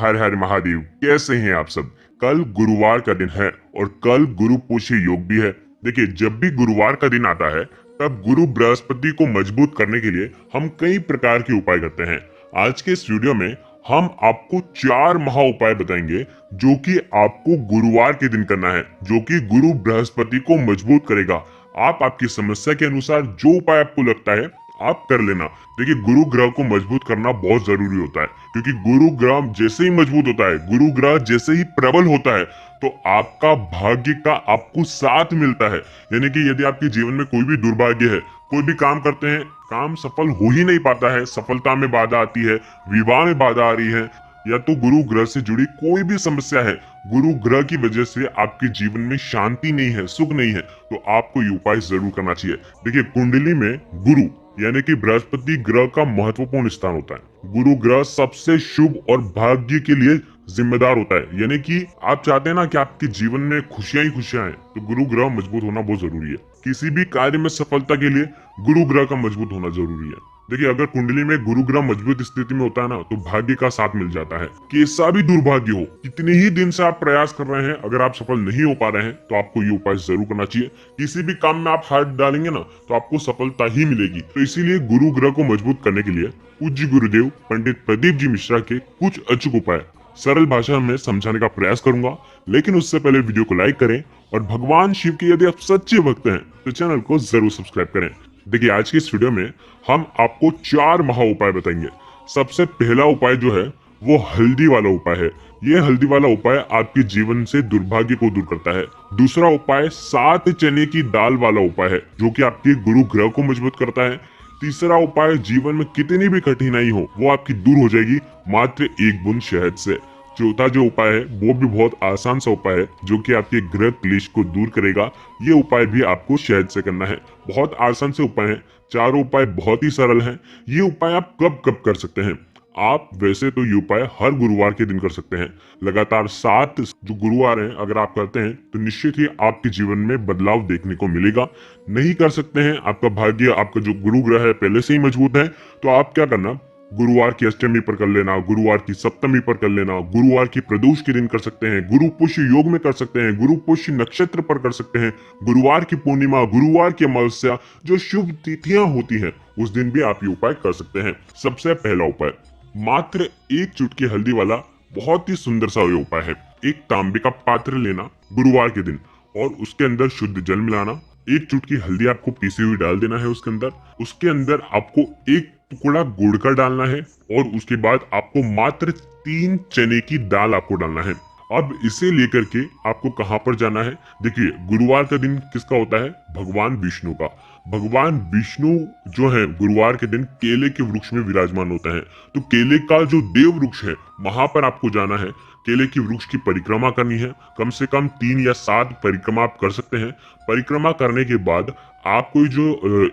हर हर महादेव। कैसे हैं आप सब। कल गुरुवार का दिन है और कल गुरु पुष्य योग भी है। देखिए, जब भी गुरुवार का दिन आता है तब गुरु बृहस्पति को मजबूत करने के लिए हम कई प्रकार के उपाय करते हैं। आज के इस वीडियो में हम आपको 4 महा उपाय बताएंगे जो कि आपको गुरुवार के दिन करना है, जो कि गुरु बृहस्पति को मजबूत करेगा। आप आपकी समस्या के अनुसार जो उपाय आपको लगता है आप कर लेना। देखिए, गुरु ग्रह को मजबूत करना बहुत जरूरी होता है, क्योंकि गुरु ग्रह जैसे ही मजबूत होता है, गुरु ग्रह जैसे ही प्रबल होता है, तो आपका भाग्य का आपको साथ मिलता है। यानी कि यदि आपके जीवन में कोई भी दुर्भाग्य है, कोई भी काम करते हैं, काम सफल हो ही नहीं पाता है, सफलता में बाधा आती है, विवाह में बाधा आ रही है, या तो गुरु ग्रह से जुड़ी कोई भी समस्या है, गुरु ग्रह की वजह से आपके जीवन में शांति नहीं है, सुख नहीं है, तो आपको ये उपाय जरूर करना चाहिए। देखिए, कुंडली में गुरु यानी कि बृहस्पति ग्रह का महत्वपूर्ण स्थान होता है। गुरु ग्रह सबसे शुभ और भाग्य के लिए जिम्मेदार होता है। यानी कि आप चाहते हैं ना कि आपके जीवन में खुशियां ही खुशियां आए, तो गुरु ग्रह मजबूत होना बहुत जरूरी है। किसी भी कार्य में सफलता के लिए गुरु ग्रह का मजबूत होना जरूरी है। देखिए, अगर कुंडली में गुरु ग्रह मजबूत स्थिति में होता है ना, तो भाग्य का साथ मिल जाता है। कैसा भी दुर्भाग्य हो, कितने ही दिन से आप प्रयास कर रहे हैं, अगर आप सफल नहीं हो पा रहे हैं तो आपको ये उपाय जरूर करना चाहिए। किसी भी काम में आप हाथ डालेंगे ना, तो आपको सफलता ही मिलेगी। तो इसीलिए गुरु ग्रह को मजबूत करने के लिए पूज्य गुरुदेव पंडित प्रदीप जी मिश्रा के कुछ अचूक उपाय सरल भाषा में समझाने का प्रयास करूंगा। लेकिन उससे पहले वीडियो को लाइक करें और भगवान शिव के यदि आप सच्चे भक्त हैं तो चैनल को जरूर सब्सक्राइब करें। देखिए, आज की इस वीडियो में हम आपको 4 महा उपाय बताएंगे। सबसे पहला उपाय जो है वो हल्दी वाला उपाय है। ये हल्दी वाला उपाय आपके जीवन से दुर्भाग्य को दूर करता है। दूसरा उपाय 7 चने की दाल वाला उपाय है, जो कि आपके गुरु ग्रह को मजबूत करता है। तीसरा उपाय, जीवन में कितनी भी कठिनाई हो वो आपकी दूर हो जाएगी मात्र 1 बूंद शहद से। चौथा जो उपाय है वो भी बहुत आसान सा उपाय है, जो कि आपके ग्रह क्लेश को दूर करेगा। ये उपाय भी आपको शहद से करना है। बहुत आसान से उपाय हैं, चारों उपाय बहुत ही सरल हैं। ये उपाय आप कब कब कर सकते हैं? आप वैसे तो ये उपाय हर गुरुवार के दिन कर सकते हैं। लगातार 7 जो गुरुवार हैं अगर आप करते हैं तो निश्चित ही आपके जीवन में बदलाव देखने को मिलेगा। नहीं कर सकते हैं, आपका भाग्य, आपका जो गुरु ग्रह है पहले से ही मजबूत है, तो आप क्या करना, गुरुवार की अष्टमी पर कर लेना, गुरुवार की सप्तमी पर कर लेना, गुरुवार की प्रदोष के दिन कर सकते हैं, गुरु पुष्य योग में कर सकते हैं, गुरु पुष्य नक्षत्र पर कर सकते हैं, गुरुवार की पूर्णिमा, गुरुवार की अमावस्या, जो शुभ तिथियां होती हैं उस दिन भी आप ये उपाय कर सकते हैं। सबसे पहला उपाय, मात्र 1 चुटकी हल्दी वाला बहुत ही सुंदर सा ये उपाय है। एक तांबे का पात्र लेना गुरुवार के दिन और उसके अंदर शुद्ध जल मिलाना। 1 चुटकी हल्दी आपको पीसी हुई डाल देना है उसके अंदर। उसके अंदर आपको 1 टुकड़ा गुड़ का डालना है और उसके बाद आपको मात्र 3 चने की दाल आपको डालना है। अब इसे लेकर के आपको कहां पर जाना है? देखिए, गुरुवार का दिन किसका होता है? भगवान विष्णु का। भगवान विष्णु जो है गुरुवार के दिन केले के वृक्ष में विराजमान होता है। तो केले का जो देव वृक्ष है वहां पर आपको जाना है। केले की वृक्ष की परिक्रमा करनी है। कम से कम 3 या 7 परिक्रमा आप कर सकते हैं। परिक्रमा करने के बाद आपको जो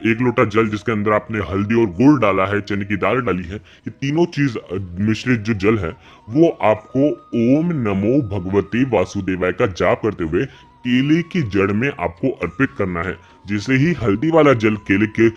1 लोटा जल जिसके अंदर आपने हल्दी और गुड़ डाला है, चने की दाल डाली है, ये तीनों चीज मिश्रित जो जल है वो आपको ओम नमो भगवते वासुदेवाय का जाप करते हुए केले की जड़ में आपको अर्पित करना है। जैसे ही हल्दी वाला जल केले के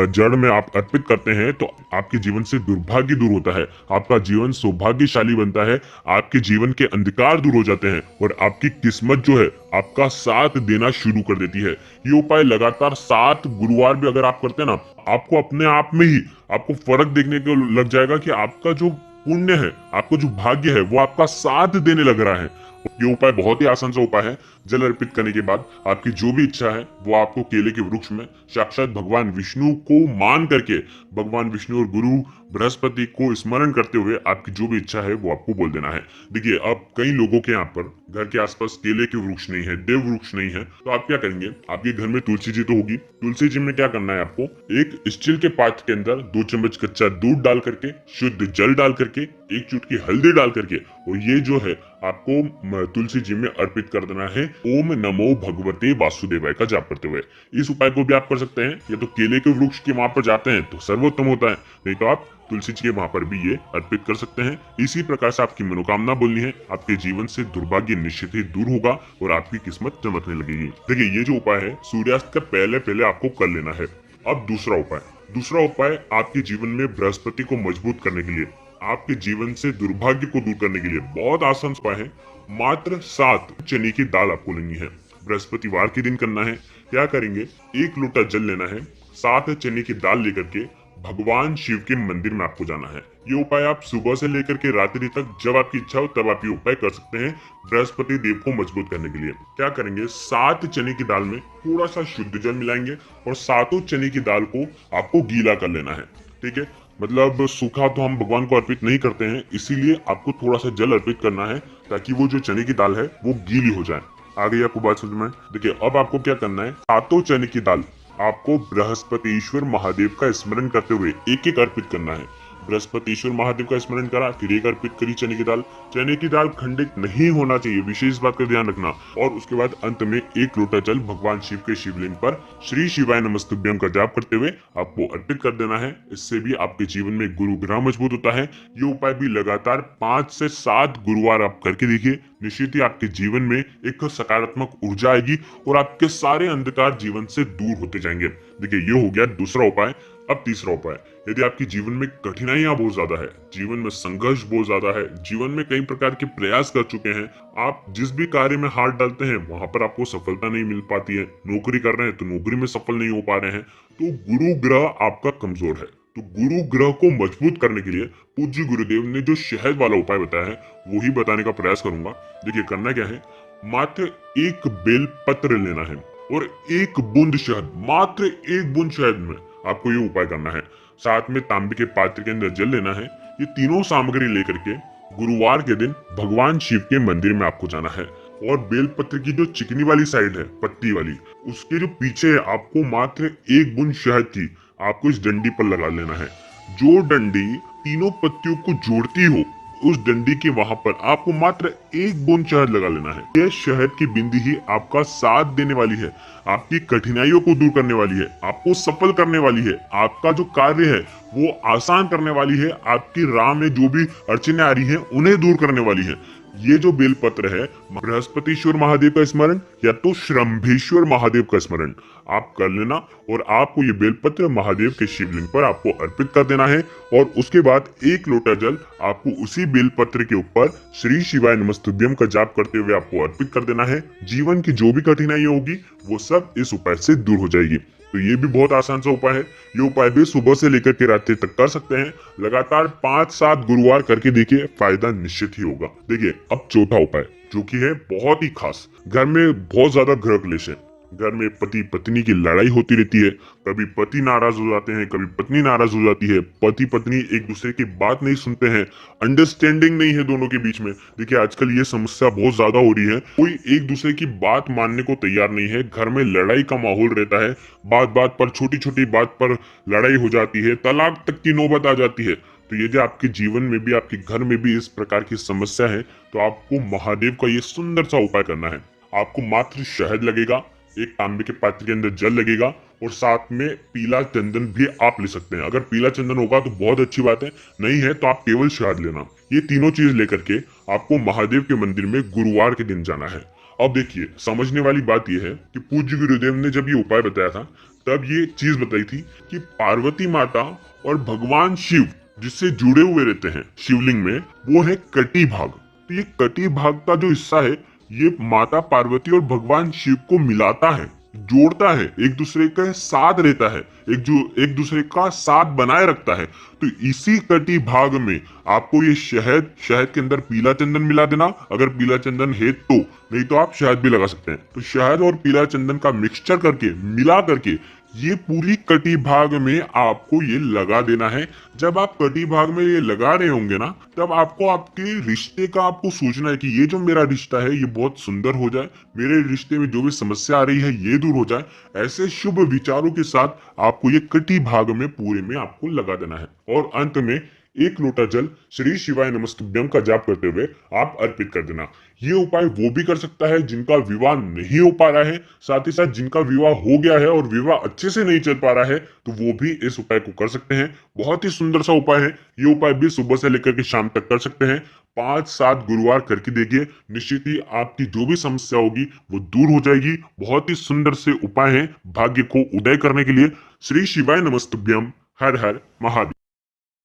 जड़ में आप अर्पित करते हैं तो आपके जीवन से दुर्भाग्य दूर होता है, आपका जीवन सौभाग्यशाली बनता है, आपके जीवन के अंधकार दूर हो जाते हैं और आपकी किस्मत जो है आपका साथ देना शुरू कर देती है। ये उपाय लगातार 7 गुरुवार भी अगर आप करते हैं ना, आपको अपने आप में ही आपको फर्क देखने को लग जाएगा कि आपका जो पुण्य है, आपको जो भाग्य है वो आपका साथ देने लग रहा है। ये उपाय बहुत ही आसान सा उपाय है। जल अर्पित करने के बाद आपकी जो भी इच्छा है वो आपको केले के वृक्ष में साक्षात भगवान विष्णु को मान करके, भगवान विष्णु और गुरु बृहस्पति को स्मरण करते हुए आपकी जो भी इच्छा है वो आपको बोल देना है। देखिए, अब कई लोगों के यहाँ पर घर के आसपास केले के वृक्ष नहीं है, देव वृक्ष नहीं है, तो आप क्या करेंगे? आपके घर में तुलसी जी तो होगी। तुलसी जी में क्या करना है आपको? एक स्टील के पात्र के अंदर 2 चम्मच कच्चा दूध डाल करके, शुद्ध जल डाल करके, 1 चुटकी हल्दी डाल करके, और ये जो है आपको तुलसी जी में अर्पित कर देना है ओम नमो भगवते वासुदेवाय का जाप करते हुए। इस उपाय को भी आप कर सकते हैं, या तो केले के वृक्ष के वहां पर जाते हैं तो सर्वोत्तम होता है, नहीं तो आप तुलसी जी के वहां पर भी ये अर्पित कर सकते हैं। इसी प्रकार से आपकी मनोकामना बोलनी है, आपके जीवन से दुर्भाग्य निश्चित ही दूर होगा और आपकी किस्मत चमकने लगेगी। देखिए, ये जो उपाय है सूर्यास्त के पहले पहले आपको कर लेना है। अब दूसरा उपाय आपके जीवन में बृहस्पति को मजबूत करने के लिए आपके जीवन से दुर्भाग्य को दूर करने के लिए बहुत आसान उपाय है। मात्र 7 चने की दाल आपको लेनी है। बृहस्पतिवार के दिन करना है। क्या करेंगे, 1 लोटा जल लेना है, 7 चने की दाल लेकर के भगवान शिव के मंदिर में आपको जाना है। ये उपाय आप सुबह से लेकर के रात्रि तक जब आपकी इच्छा हो तब आप ये उपाय कर सकते हैं बृहस्पति देव को मजबूत करने के लिए। क्या करेंगे, 7 चने की दाल में थोड़ा सा शुद्ध जल मिलाएंगे और 7 चने की दाल को आपको गीला कर लेना है। ठीक है, मतलब सूखा तो हम भगवान को अर्पित नहीं करते हैं, इसीलिए आपको थोड़ा सा जल अर्पित करना है ताकि वो जो चने की दाल है वो गीली हो जाए। आ गई आपको बात समझ में? देखिए अब आपको क्या करना है, 7 चने की दाल आपको बृहस्पतिश्वर महादेव का स्मरण करते हुए एक एक अर्पित करना है। बृहस्पतिश्वर महादेव का स्मरण करा, फिर एक अर्पित करी चने की दाल। चने की दाल खंडित नहीं होना चाहिए, विशेष बात का ध्यान रखना। और उसके बाद अंत में 1 लोटा जल भगवान शिव के शिवलिंग पर श्री शिवाय नमस्तुभ्यम का जाप करते हुए आपको अर्पित कर देना है। इससे भी आपके जीवन में गुरु ग्रह मजबूत होता है। ये उपाय भी लगातार 5 से 7 गुरुवार आप करके देखिए, निश्चित ही आपके जीवन में एक सकारात्मक ऊर्जा आएगी और आपके सारे अंधकार जीवन से दूर होते जाएंगे। देखिए ये हो गया दूसरा उपाय। अब तीसरा उपाय, यदि आपके जीवन में कठिनाइयां बहुत ज्यादा है, जीवन में संघर्ष बहुत ज्यादा है, जीवन में कई प्रकार के प्रयास कर चुके हैं, आप जिस भी कार्य में हाथ डालते हैं वहां पर आपको सफलता नहीं मिल पाती है, नौकरी कर रहे हैं तो नौकरी में सफल नहीं हो पा रहे हैं, तो गुरु ग्रह आपका कमजोर है। तो गुरु ग्रह को मजबूत करने के लिए पूज्य गुरुदेव ने जो शहद वाला उपाय बताया है वो ही बताने का प्रयास करूंगा। देखिए करना क्या है, मात्र 1 बेल पत्र लेना है और 1 बूंद शहद, मात्र 1 बूंद शहद में आपको ये उपाय करना है। साथ में तांबे के पात्र के अंदर जल लेना है। ये तीनों सामग्री लेकर के गुरुवार के दिन भगवान शिव के मंदिर में आपको जाना है और बेलपत्र की जो चिकनी वाली साइड है, पत्ती वाली, उसके जो पीछे है आपको मात्र 1 बूंद शहद की आपको इस डंडी पर लगा लेना है। जो डंडी तीनों पत्तियों को जोड़ती हो उस डंडी के वहां पर आपको मात्र 1 बूंद शहद लगा लेना है। यह शहद की बिंदी ही आपका साथ देने वाली है, आपकी कठिनाइयों को दूर करने वाली है, आपको सफल करने वाली है, आपका जो कार्य है वो आसान करने वाली है, आपकी राह में जो भी अड़चने आ रही है उन्हें दूर करने वाली है। ये जो बेलपत्र है, बृहस्पतिश्वर महादेव का स्मरण या तो श्रंभेश्वर महादेव का स्मरण आप कर लेना और आपको ये बेलपत्र महादेव के शिवलिंग पर आपको अर्पित कर देना है। और उसके बाद 1 लोटा जल आपको उसी बेलपत्र के ऊपर श्री शिवाय नमस्तुभ्यम का जाप करते हुए आपको अर्पित कर देना है। जीवन की जो भी कठिनाई होगी वो सब इस उपाय से दूर हो जाएगी। तो ये भी बहुत आसान सा उपाय है। ये उपाय भी सुबह से लेकर के रात्रि तक कर सकते हैं। लगातार 5-7 गुरुवार करके देखिए, फायदा निश्चित ही होगा। देखिए अब चौथा उपाय जो कि है बहुत ही खास। घर में बहुत ज्यादा गृह क्लेश है, घर में पति पत्नी की लड़ाई होती रहती है, कभी पति नाराज हो जाते हैं, कभी पत्नी नाराज हो जाती है, पति पत्नी एक दूसरे की बात नहीं सुनते हैं, अंडरस्टैंडिंग नहीं है दोनों के बीच में। देखिए आजकल ये समस्या बहुत ज्यादा हो रही है, कोई एक दूसरे की बात मानने को तैयार नहीं है, घर में लड़ाई का माहौल रहता है, बात बात पर, छोटी छोटी बात पर लड़ाई हो जाती है, तलाक तक की नौबत आ जाती है। तो यदि आपके जीवन में भी, आपके घर में भी इस प्रकार की समस्या है तो आपको महादेव का ये सुंदर सा उपाय करना है। आपको मात्र शहद लगेगा, 1 तांबे के पात्र के अंदर जल लगेगा और साथ में पीला चंदन भी आप ले सकते हैं। अगर पीला चंदन होगा तो बहुत अच्छी बात है, नहीं है तो आप केवल शहद लेना। ये तीनों चीज लेकर के आपको महादेव के मंदिर में गुरुवार के दिन जाना है। अब देखिए समझने वाली बात यह है कि पूज्य गुरुदेव ने जब ये उपाय बताया था तब ये चीज बताई थी कि पार्वती माता और भगवान शिव जिससे जुड़े हुए रहते हैं शिवलिंग में, वो है कटी भाग। तो ये कटी भाग का जो हिस्सा है ये माता पार्वती और भगवान शिव को मिलाता है, जोड़ता है, एक दूसरे के साथ रहता है, एक दूसरे का साथ बनाए रखता है। तो इसी कटी भाग में आपको ये शहद के अंदर पीला चंदन मिला देना, अगर पीला चंदन है तो, नहीं तो आप शहद भी लगा सकते हैं। तो शहद और पीला चंदन का मिक्सचर करके, मिला करके ये पूरी कटी भाग में आपको ये लगा देना है। जब आप कटी भाग में ये लगा रहे होंगे ना, तब आपको आपके रिश्ते का आपको सोचना है कि ये जो मेरा रिश्ता है ये बहुत सुंदर हो जाए, मेरे रिश्ते में जो भी समस्या आ रही है ये दूर हो जाए। ऐसे शुभ विचारों के साथ आपको ये कटी भाग में पूरे में आपको लगा देना है और अंत में 1 लोटा जल श्री शिवाय नमस्तुभ्यम का जाप करते हुए आप अर्पित कर देना। ये उपाय वो भी कर सकता है जिनका विवाह नहीं हो पा रहा है, साथ ही साथ जिनका विवाह हो गया है और विवाह अच्छे से नहीं चल पा रहा है तो वो भी इस उपाय को कर सकते हैं। बहुत ही सुंदर सा उपाय है। ये उपाय भी सुबह से लेकर के शाम तक कर सकते हैं। 5-7 गुरुवार करके देखिए, निश्चित ही आपकी जो भी समस्या होगी वो दूर हो जाएगी। बहुत ही सुंदर से उपाय है भाग्य को उदय करने के लिए। श्री शिवाय नमस्तुभ्यम। हर हर महादेव।